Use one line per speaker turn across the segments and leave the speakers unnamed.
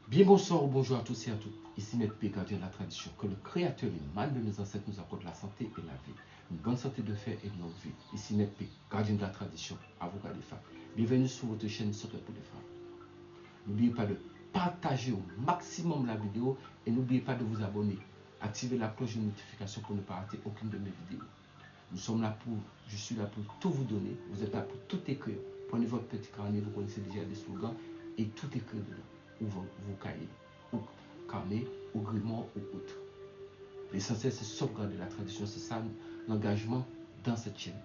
Bien bonsoir ou bonjour à tous et à toutes. Ici Maître P, gardien de la tradition. Que le Créateur et mal de nos ancêtres nous accorde la santé et la vie. Une bonne santé de fer et une longue vie. Ici Maître P, gardien de la tradition, avocat des femmes. Bienvenue sur votre chaîne Secret pour les femmes. N'oubliez pas de partager au maximum la vidéo et n'oubliez pas de vous abonner. Activez la cloche de notification pour ne pas rater aucune de mes vidéos. Je suis là pour tout vous donner. Vous êtes là pour tout écrire. Prenez votre petit carnet, vous connaissez déjà des slogans et tout écrire dedans. Ou vos cahiers, ou carnet, ou grimoire, ou autre. L'essentiel, c'est sauvegarder la tradition. C'est ça l'engagement dans cette chaîne.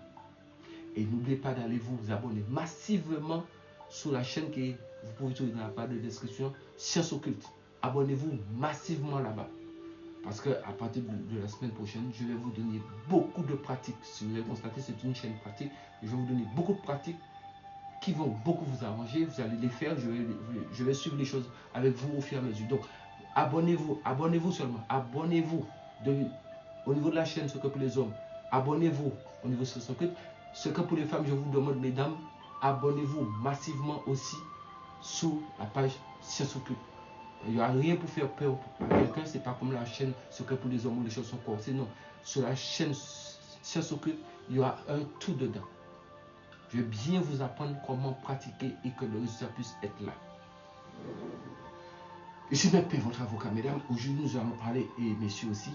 Et n'oubliez pas d'aller vous abonner massivement sur la chaîne que vous pouvez trouver dans la barre de description, Sciences Occultes. Abonnez-vous massivement là-bas. Parce qu'à partir de la semaine prochaine, je vais vous donner beaucoup de pratiques. Si vous avez constaté, c'est une chaîne pratique. Je vais vous donner beaucoup de pratiques qui vont beaucoup vous arranger. Vous allez les faire. Je vais suivre les choses avec vous au fur et à mesure. Donc, abonnez-vous seulement. Abonnez-vous au niveau de la chaîne, ce que pour les hommes. Abonnez-vous au niveau de ce que pour les femmes, je vous demande, mesdames, abonnez-vous massivement aussi sur la page Sciences Occultes. Il n'y a rien pour faire peur à quelqu'un, c'est pas comme la chaîne Secret pour les hommes où les choses sont corsées. Non, sur la chaîne Sciences Occultes, il y aura un tout dedans. Je vais bien vous apprendre comment pratiquer et que le résultat puisse être là. Ici Maître P, votre avocat, mesdames. Aujourd'hui, nous allons parler, et messieurs aussi,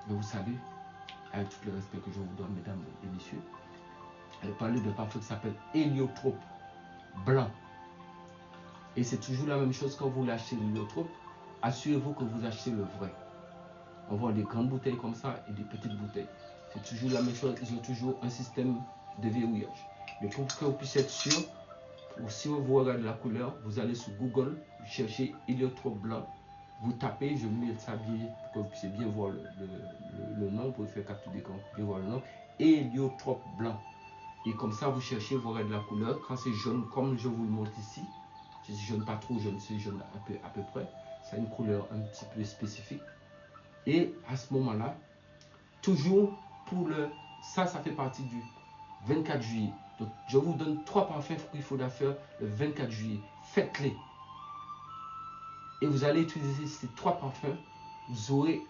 je vous salue, avec tout le respect que je vous donne, mesdames et messieurs. Elle parler d'un parfum qui s'appelle héliotrope blanc. Et c'est toujours la même chose quand vous l'achetez l'héliotrope. Assurez-vous que vous achetez le vrai. On vend des grandes bouteilles comme ça et des petites bouteilles. C'est toujours la même chose. Ils ont toujours un système de verrouillage. Mais pour que vous puissiez être sûr, si vous regardez la couleur, vous allez sur Google, vous cherchez héliotrope blanc. Vous tapez, je vais mettre ça bien pour que vous puissiez bien voir le nom. Vous pouvez faire capture d'écran pour bien voir le nom. Héliotrope blanc. Et comme ça, vous cherchez, vous regardez la couleur. Quand c'est jaune, comme je vous le montre ici, c'est jaune pas trop jaune, c'est jaune à peu près. Ça a une couleur un petit peu spécifique. Et à ce moment-là, toujours pour le... Ça fait partie du 24 juillet. Donc, je vous donne 3 parfums qu'il faudra faire le 24 juillet. Faites-les. Et vous allez utiliser ces 3 parfums. Vous aurez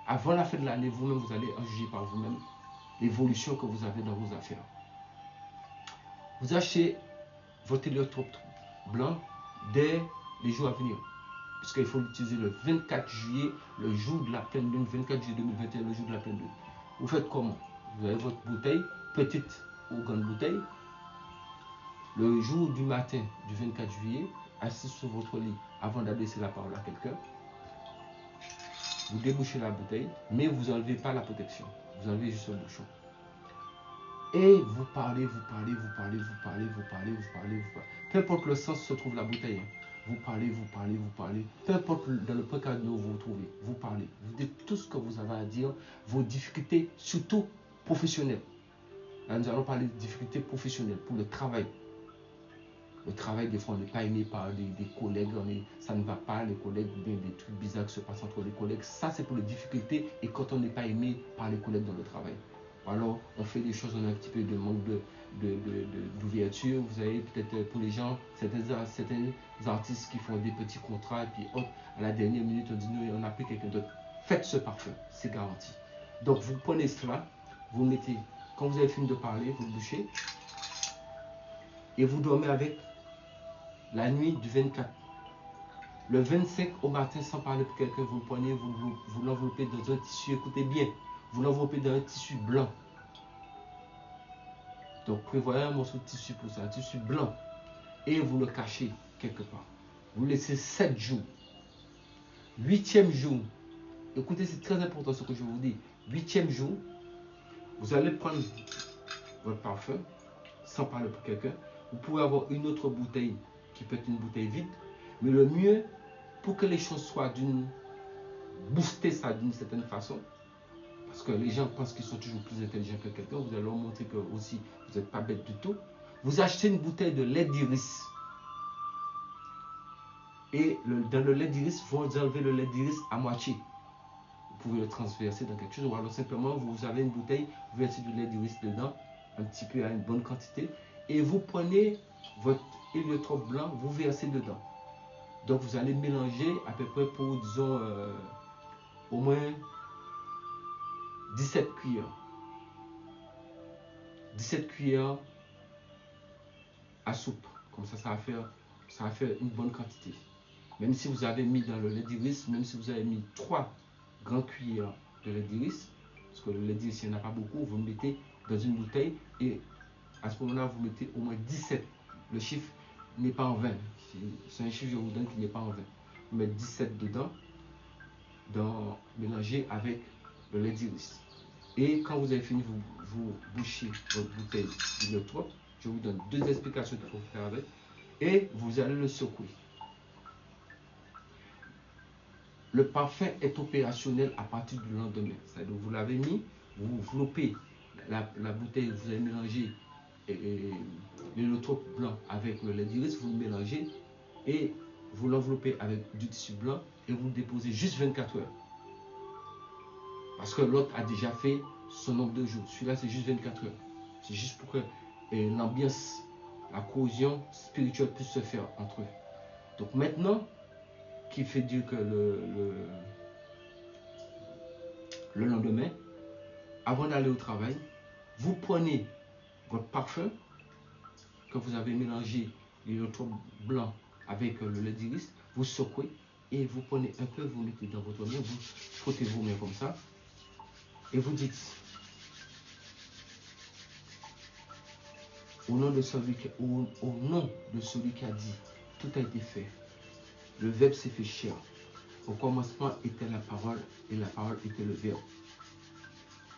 avant la fin de l'année, vous-même, vous allez en juger par vous-même l'évolution que vous avez dans vos affaires. Vous achetez votre héliotrope blanc dès les jours à venir. Puisqu'il faut l'utiliser le 24 juillet, le jour de la pleine lune, 24 juillet 2021, le jour de la pleine lune. Vous faites comment? Vous avez votre bouteille, petite ou grande bouteille. Le jour du matin du 24 juillet, assis sur votre lit, avant d'adresser la parole à quelqu'un, vous débouchez la bouteille, mais vous n'enlevez pas la protection. Vous enlevez juste le bouchon. Et vous parlez, vous parlez, vous parlez, vous parlez, vous parlez, vous parlez, vous parlez. Peu importe le sens où se trouve la bouteille. Vous parlez, vous parlez, vous parlez. Peu importe dans le précaire où vous vous trouvez, vous parlez. Vous dites tout ce que vous avez à dire, vos difficultés, surtout professionnelles. Là, nous allons parler de difficultés professionnelles pour le travail. Le travail, des fois, on n'est pas aimé par des collègues, ça ne va pas, les collègues, ou bien des trucs bizarres qui se passent entre les collègues. Ça, c'est pour les difficultés et quand on n'est pas aimé par les collègues dans le travail. Alors, on fait des choses, on a un petit peu de manque d'ouverture. Vous avez peut-être pour les gens, certains artistes qui font des petits contrats et puis hop, à la dernière minute, on dit non, on a pris quelqu'un d'autre. Faites ce parfum, c'est garanti. Donc, vous prenez cela, vous mettez, quand vous avez fini de parler, vous le bouchez et vous dormez avec la nuit du 24. Le 25 au matin, sans parler pour quelqu'un, vous le prenez, vous l'enveloppez dans un tissu, écoutez bien, vous l'enveloppez dans un tissu blanc. Donc prévoyez un morceau de tissu pour ça, un tissu blanc. Et vous le cachez quelque part. Vous laissez 7 jours. 8e jour, écoutez, c'est très important ce que je vous dis. 8e jour, vous allez prendre votre parfum, sans parler pour quelqu'un. Vous pouvez avoir une autre bouteille qui peut être une bouteille vide. Mais le mieux, pour que les choses soient booster ça d'une certaine façon, parce que les gens pensent qu'ils sont toujours plus intelligents que quelqu'un, vous allez leur montrer que aussi vous n'êtes pas bête du tout. Vous achetez une bouteille de lait d'iris. Et dans le lait d'iris, vous enlevez le lait d'iris à moitié. Vous pouvez le transverser dans quelque chose, ou alors simplement vous avez une bouteille, vous versez du lait d'iris dedans, un petit peu à une bonne quantité, et vous prenez votre héliotrope blanc, vous versez dedans. Donc vous allez mélanger à peu près pour, disons, au moins 17 cuillères. 17 cuillères à soupe. Comme ça va faire une bonne quantité. Même si vous avez mis dans le lait d'iris, même si vous avez mis 3 grandes cuillères de lait d'iris, parce que le lait d'iris, il n'y en a pas beaucoup, vous le mettez dans une bouteille et à ce moment-là, vous mettez au moins 17. Le chiffre n'est pas en 20. C'est un chiffre que je vous donne qui n'est pas en 20. Vous mettez 17 dedans, mélangé avec le lait d'iris. Et quand vous avez fini, vous bouchez votre bouteille d'héliotrope. Je vous donne 2 explications qu'il faut faire avec. Et vous allez le secouer. Le parfum est opérationnel à partir du lendemain. C'est-à-dire vous l'avez mis, vous flopez la bouteille, vous avez mélangé l'héliotrope blanc avec le lait d'iris, vous le mélangez et vous l'enveloppez avec du tissu blanc et vous le déposez juste 24 heures. Parce que l'autre a déjà fait son nombre de jours. Celui-là, c'est juste 24 heures. C'est juste pour que l'ambiance, la cohésion spirituelle puisse se faire entre eux. Donc maintenant, qui fait dire que le lendemain, avant d'aller au travail, vous prenez votre parfum que vous avez mélangé l'héliotrope blanc avec le lait d'iris, vous secouez et vous prenez un peu, vous mettez dans votre main, vous frottez vos mains comme ça et vous dites au nom de celui qui a dit, tout a été fait. Le Verbe s'est fait chair. Au commencement était la parole et la parole était le Verbe.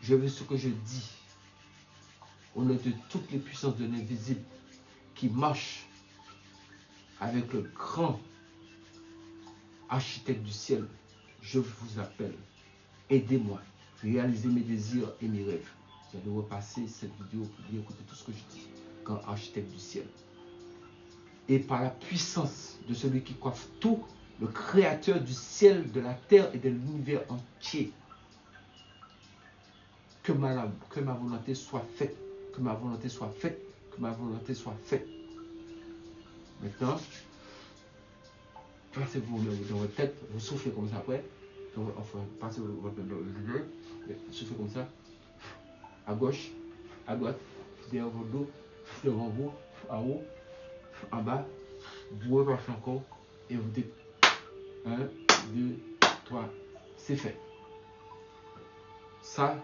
Je veux ce que je dis au nom de toutes les puissances de l'invisible qui marchent avec le grand architecte du ciel. Je vous appelle. Aidez-moi. Réalisez mes désirs et mes rêves. Vous allez repasser cette vidéo pour bien écouter tout ce que je dis. Grand architecte du ciel. Et par la puissance de celui qui coiffe tout, le créateur du ciel, de la terre et de l'univers entier, que ma volonté soit faite, que ma volonté soit faite, que ma volonté soit faite. Maintenant, placez-vous dans votre tête, vous soufflez comme ça après, enfin, passez votre main dans le jeu, soufflez comme ça, à gauche, à droite, derrière votre dos, devant vous, en haut, en bas, vous repassez encore et vous dites 1, 2, 3, c'est fait. Ça,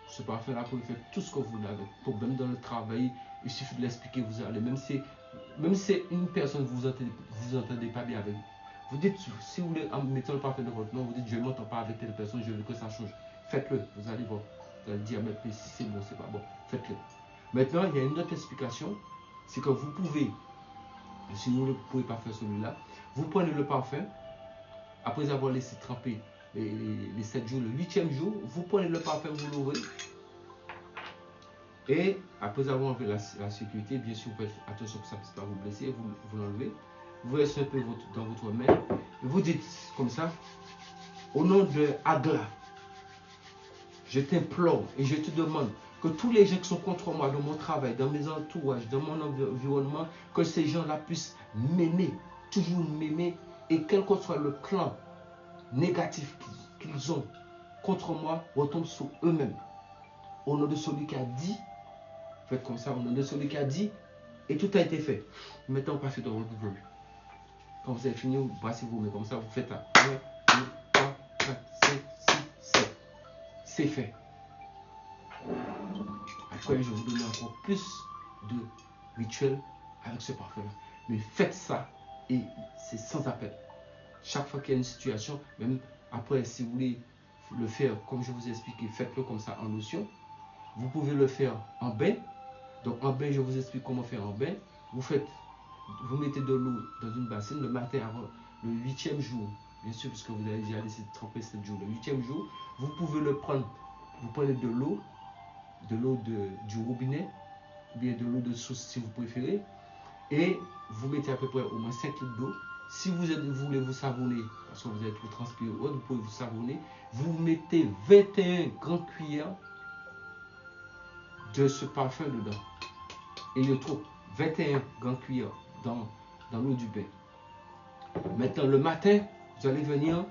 ce parfum-là, vous pouvez faire tout ce que vous avez. Problème dans le travail, il suffit de l'expliquer, vous allez. Même si une personne vous entendez pas bien avec, vous dites, si vous voulez, en mettant le parfum dans votre nom, vous dites, je ne m'entends pas avec telle personne, je veux que ça change. Faites-le, vous allez voir. Vous allez dire, mais si c'est bon, c'est pas bon. Faites-le. Maintenant, il y a une autre explication, c'est que vous pouvez, si vous ne pouvez pas faire celui-là, vous prenez le parfum, après avoir laissé tremper les 7 jours, le 8e jour, vous prenez le parfum, vous l'ouvrez. Et après avoir enlevé la sécurité, bien sûr, vous faites attention que ça ne puisse pas vous blesser, vous l'enlevez. Vous laissez un peu dans votre main. Et vous dites comme ça, au nom de Agla, je t'implore et je te demande que tous les gens qui sont contre moi dans mon travail, dans mes entourages, dans mon environnement, que ces gens-là puissent m'aimer, toujours m'aimer, et quel que soit le clan négatif qu'ils ont contre moi, retombe sur eux-mêmes. Au nom de celui qui a dit, faites comme ça, au nom de celui qui a dit, et tout a été fait. Maintenant, passez dans votre volume. Quand vous avez fini, vous brassez vos mains comme ça, vous faites là. 1, 2, 3, 4, 5, 6, 7. C'est fait. Après, je vais vous donner encore plus de rituels avec ce parfum-là. Mais faites ça et c'est sans appel. Chaque fois qu'il y a une situation, même après, si vous voulez le faire comme je vous ai expliqué, faites-le comme ça en lotion. Vous pouvez le faire en bain. Donc en bain, je vous explique comment faire en bain. Vous mettez de l'eau dans une bassine le matin avant le 8e jour. Bien sûr, puisque vous avez déjà laissé tremper 7 jours. Le 8e jour, vous pouvez le prendre. Vous prenez de l'eau du robinet, ou bien de l'eau de source si vous préférez. Et vous mettez à peu près au moins 5 litres d'eau. Si vous voulez vous savonner, parce que vous êtes trop transpiré, vous pouvez vous savonner. Vous mettez 21 grandes cuillères de ce parfum dedans. Et il y a trop 21 grandes cuillères dans l'eau du bain. Maintenant, le matin, vous allez venir,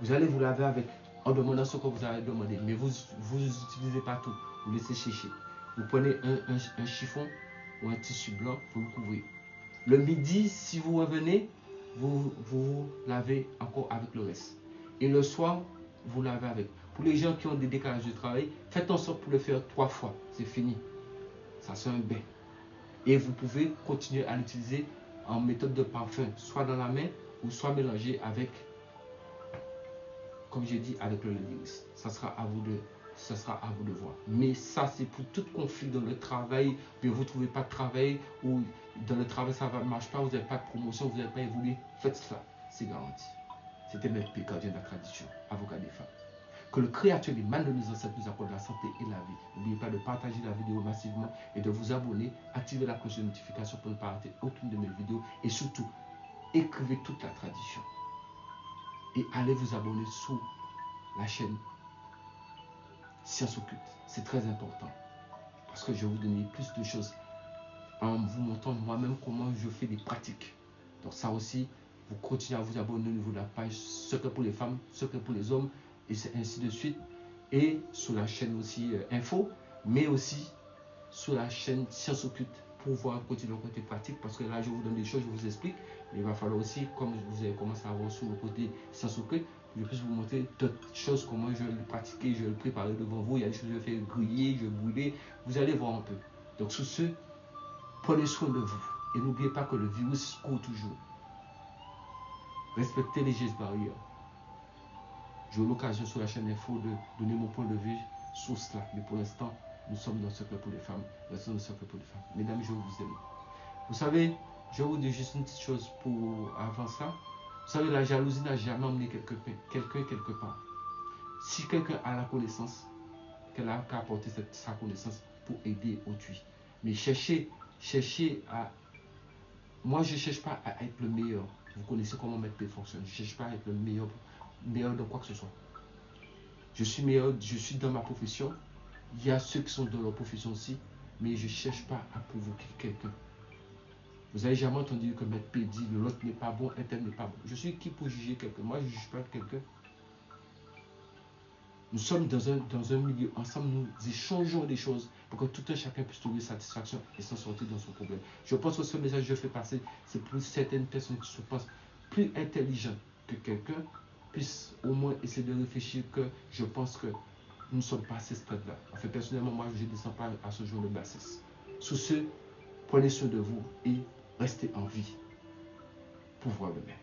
vous allez vous laver avec, en demandant ce que vous avez demandé. Mais vous n'utilisez pas tout. Vous laissez sécher. Vous prenez un chiffon ou un tissu blanc, vous le couvrez. Le midi, si vous revenez, vous lavez encore avec le reste. Et le soir, vous lavez avec. Pour les gens qui ont des décalages de travail, faites en sorte pour le faire 3 fois. C'est fini. Ça c'est un bain. Et vous pouvez continuer à l'utiliser en méthode de parfum, soit dans la main ou soit mélangé avec, comme j'ai dit, avec le l'iris. Ça sera à vous de voir. Mais ça, c'est pour tout conflit dans le travail, mais vous ne trouvez pas de travail, ou dans le travail, ça ne marche pas, vous n'avez pas de promotion, vous n'avez pas évolué. Faites cela, c'est garanti. C'était Maître P, gardien de la tradition, avocat des femmes. Que le Créateur des mains de nos ancêtres nous accorde la santé et la vie. N'oubliez pas de partager la vidéo massivement et de vous abonner, activer la cloche de notification pour ne pas rater aucune de mes vidéos. Et surtout, écrivez toute la tradition. Et allez vous abonner sur la chaîne Science Occulte. C'est très important. Parce que je vais vous donner plus de choses en vous montrant moi-même comment je fais des pratiques. Donc ça aussi, vous continuez à vous abonner au niveau de la page Secret pour les femmes, Secret pour les hommes, et c'est ainsi de suite. Et sur la chaîne aussi Info, mais aussi sur la chaîne Science Occulte pour voir continuer le côté pratique. Parce que là, je vous donne des choses, je vous explique. Mais il va falloir aussi, comme vous avez commencé à voir sur le côté Science Occulte, je puisse vous montrer d'autres choses, comment je vais le pratiquer, je vais le préparer devant vous. Il y a des choses que je vais faire griller, je vais brûler. Vous allez voir un peu. Donc sur ce, prenez soin de vous. Et n'oubliez pas que le virus court toujours. Respectez les gestes barrières. J'ai eu l'occasion sur la chaîne Info de donner mon point de vue sur cela. Mais pour l'instant, nous sommes dans le secret pour les femmes. Nous sommes dans le secret pour les femmes. Mesdames, je vous aime. Vous savez, je vais vous dire juste une petite chose pour avant ça. Vous savez, la jalousie n'a jamais emmené quelqu'un quelque part. Si quelqu'un a la connaissance, qu'elle a qu'à apporter sa connaissance pour aider autrui. Mais cherchez à... Moi, je ne cherche pas à être le meilleur. Vous connaissez comment Maître P fonctionne. Je ne cherche pas à être le meilleur de quoi que ce soit. Je suis meilleur, je suis dans ma profession. Il y a ceux qui sont dans leur profession aussi. Mais je ne cherche pas à provoquer quelqu'un. Vous n'avez jamais entendu que Maître P dit l'autre n'est pas bon, un tel n'est pas bon. Je suis qui pour juger quelqu'un? Moi, je ne juge pas quelqu'un. Nous sommes dans un milieu ensemble, nous échangeons des choses pour que tout un chacun puisse trouver satisfaction et s'en sortir dans son problème. Je pense que ce message que je fais passer, c'est pour certaines personnes qui se pensent plus intelligentes que quelqu'un, puissent au moins essayer de réfléchir que je pense que nous ne sommes pas à ce stade-là. Enfin, personnellement, moi, je ne descends pas à ce genre de bassesse. Sous ce, prenez soin de vous et restez en vie pour voir le bien.